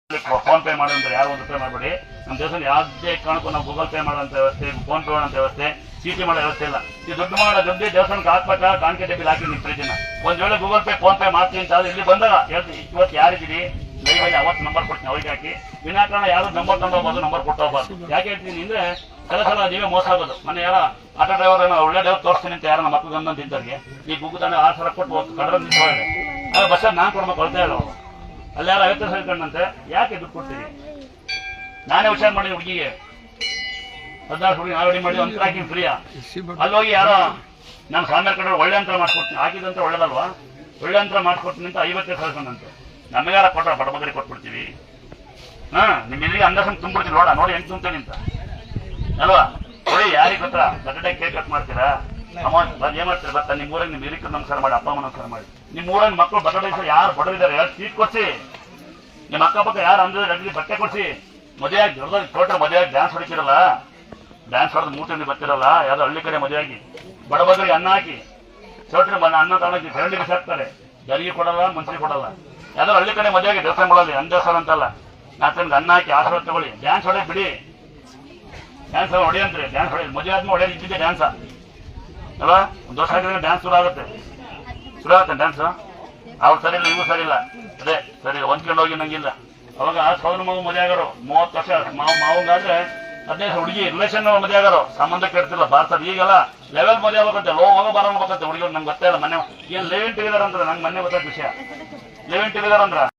Phone pay ಮಾಡುವಂತ ಯಾರು ಒಂದು ರೂಪಾಯಿ ಮಾಡಬೇಡಿ. ನಮ್ಮ ದೇಶದಲ್ಲಿ ಯಾವುದೇ ಕಾರಣಕ್ಕೂ ನಾವು ಗೂಗಲ್ ಪೇ ಮಾಡುವಂತ ವ್ಯವಸ್ಥೆ, ಫೋನ್ ಪೇ ಮಾಡುವಂತ ವ್ಯವಸ್ಥೆ, ಚೀಟಿ ಮಾಡೋ ವ್ಯವಸ್ಥೆ ಇಲ್ಲ. ಈ ದುಡ್ಡು ಮಾಡೋ ದುಡ್ಡು ದೇವಸ್ಥಾನಕ್ಕೆ ಹಾಕ್ಬೇಕ, ಕಾಣಿಕೆ ಡಬ್ಬಿಲ್ ಹಾಕಿ ನಿಮ್ಮ ಪ್ರೀತಿನ. ಒಂದ್ ವೇಳೆ ಗೂಗಲ್ ಪೇ ಫೋನ್ ಪೇ ಮಾಡ್ತೀನಿ ಅಂತ ಇಲ್ಲಿ ಬಂದಾಗ ಹೇಳ್ತೀವಿ, ಇವತ್ತು ಯಾರಿದ್ದೀರಿ ಲೈವಲ್ಲಿ ಅವತ್ತು ನಂಬರ್ ಕೊಡ್ತೀನಿ ಅವ್ರಿಗೆ ಹಾಕಿ. ವಿನಾಕಾರಣ ಯಾರು ನಂಬರ್ ತಗೊಂಡೋಗ್ಬೋದು, ನಂಬರ್ ಕೊಟ್ಟು ಹೋಗ್ಬಾರ್ದು. ಯಾಕೆ ಹೇಳ್ತೀನಿ ಅಂದ್ರೆ ಸಲ ನೀವೇ ಮೋಸ ಆಗೋದು. ಮನೆ ಯಾರ ಆಟೋ ಡ್ರೈವರ್ ಒಳ್ಳೆ ಡ್ರೈವರ್ ತೋರಿಸ್ತೀನಿ ಅಂತ ಯಾರ ನಮ್ಮ ಮಕ್ಕಳು ಗಂಧ ಇದ್ದವ್ರಿಗೆ ಈ ಗುಗ್ಗುತಾನೆ 6,000 ಕೊಟ್ಟು ಕಡ್ರ ನಿಂತೋಳೆ ಬಸ್ಸಲ್ಲಿ ನಾನು ಕೊಡ್ಬೇಕು ಕೊಡ್ತಾ ಇಲ್ಲ ಅವರು. ಅಲ್ಲಿ ಯಾರು 50 ಹೇಳ್ಕೊಂಡಂತೆ ಯಾಕೆ ದುಡ್ಡು ಕೊಡ್ತೀವಿ? ನಾನೇ ಹುಷಾರು ಮಾಡಿ ಹುಡುಗಿಗೆ 14 ಹುಡುಗಿ ನಾವು ರೆಡಿ ಮಾಡಿ ಅಂತ ಹಾಕಿ ಫ್ರೀಯಾ. ಅಲ್ಲಿ ಹೋಗಿ ಯಾರೋ ನಾನು ಸಾಮ್ಯ ಕಡೆ ಒಳ್ಳೆ ಅಂತ ಮಾಡ್ಕೊಡ್ತೀನಿ, ಹಾಕಿದಂತ ಒಳ್ಳೇದಲ್ವಾ, ಒಳ್ಳೆ ಅಂತ ಮಾಡ್ಕೊಡ್ತೀನಿ ಅಂತ 50 ಹೇಳ್ಕೊಂಡಂತೆ. ನಮಗಾರ ಕೊಟ್ಟ ಬಡಬಗರಿಗೆ ಕೊಟ್ಬಿಡ್ತೀವಿ. ನಿಮ್ ಎಲ್ಲಿಗೆ ಅಂದಾಜ್ ತುಂಬಿಡ್ತೀನಿ ನೋಡ, ನೋಡಿ ಹೆಂಗ್ ತುಂಬ್ತೇನೆ ಅಂತ ಅಲ್ವಾ. ನೋಡಿ ಯಾರಿಗೆ ಗೊತ್ತಾ ಬರ್ತಡೇ ಕೇಕ್ ಕಟ್ ಮಾಡ್ತೀರಾ, ಅಮೌಂಟ್ ಏನ್ ಮಾಡ್ತೀರಾ ಗೊತ್ತಾ? ನಿಮ್ ಊರಾಗ ನಿಮ್ ಹಿರಿಕರು ನಮಸ್ಕಾರ ಮಾಡಿ, ಅಪ್ಪ ಅಮ್ಮ ನಮಸ್ಕಾರ ಮಾಡಿ. ನಿಮ್ ಊರಾಗ ಮಕ್ಕಳು ಬರ್ತಡೇ ಯಾರು ಬಡವಿದ್ದಾರೆ ಯಾರು ಸೀಟ್ ಕೊಡ್ಸಿ, ನಿಮ್ಮ ಅಕ್ಕಪಕ್ಕ ಯಾರು ಅಂದ್ರೆ ಬಟ್ಟೆ ಕೊಡ್ಸಿ. ಮದುವೆಯಾಗಿ ದೊಡ್ಡದಾಗಿ ಟೋಟಲ್ ಮದುವೆಯಾಗಿ ಡ್ಯಾನ್ಸ್ ಹೊಡಿತಿರಲ್ಲ, ಡ್ಯಾನ್ಸ್ ಹೊಡೆದು ಮೂಟೆಯಲ್ಲಿ ಬರ್ತಿರಲ್ಲ, ಯಾವ್ದು ಹಳ್ಳಿ ಕಡೆ ಮದುವೆಯಾಗಿ ಬಡಬಗರಿಗೆ ಅನ್ನ ಹಾಕಿ ಚೌಟ್ರಿ ಅನ್ನ ತಗೊಂಡೋಗಿ ಚರಂಡಿ ಬಿಸಾಕ್ತಾರೆ, ಜರಿಗೆ ಕೊಡಲ್ಲ, ಮನ್ಸಿಗೆ ಕೊಡಲ್ಲ. ಯಾವ್ದೋ ಹಳ್ಳಿ ಕಡೆ ಮದುವೆಯಾಗಿ ದೇವಸ್ಥಾನ ಮಾಡಲ್ಲ, ದೇವಸ್ಥಾನ ಅಂತಲ್ಲ, ನಾಲ್ಕು ಅನ್ನ ಹಾಕಿ ಆಶೀರ್ವಾದ ತಗೊಳ್ಳಿ. ಡ್ಯಾನ್ಸ್ ಹೊಡೆಯೋದು ಬಿಡಿ, ಡ್ಯಾನ್ಸ್ ಹೊಡೆಯಂತ್ರಿ, ಡ್ಯಾನ್ಸ್ ಹೊಡೆಯೋದು ಮದುವೆ ಆದ್ಮೇಲೆ ಹೊಡೆಯೋದು ಇದ್ದಿದ್ದೆ ಡ್ಯಾನ್ಸ ಅಲ್ವಾ. ಒಂದು ವರ್ಷ ಆಗಿದ್ರೆ ಡ್ಯಾನ್ಸ್ ಶುರು ಆಗುತ್ತೆ ಡ್ಯಾನ್ಸ್. ಅವ್ರು ಸರಿ ಇಲ್ಲ, ಇವು ಸರಿ ಇಲ್ಲ, ಅದೇ ಸರಿ ಹೊಂದ್ಕೊಂಡು ಹೋಗಿ ನಂಗಿಲ್ಲ. ಅವಾಗ ಸೌದ್ರ ಮಗು ಮದುವೆ ಆಗೋರು 30 ವರ್ಷ, ಮಾವಂಗಾದ್ರೆ 15 ಹುಡುಗಿ ರಿಲೇಷನ್ ಮದುವೆ ಆಗೋರು, ಸಂಬಂಧ ಕೆಡ್ತಿಲ್ಲ ಭಾರತದ. ಈಗೆಲ್ಲ ಲೆವೆಲ್ ಮದುವೆ ಆಗ್ಬೇಕಂತೆ, ಲೋ ಮಗ ಬರೋಣ ಬೇಕಂತೆ ಹುಡುಗಿರು. ನಂಗೆ ಗೊತ್ತೇ ಇಲ್ಲ, ಮೊನ್ನೆ ಏನ್ ಲೆವೆನ್ ಟುಗೆದರ್ ಅಂದ್ರೆ ನಂಗೆ ಮೊನ್ನೆ ಗೊತ್ತಾದ ವಿಷಯ. ಲೆವೆನ್ ಟುಗೆದರ್ ಅಂದ್ರ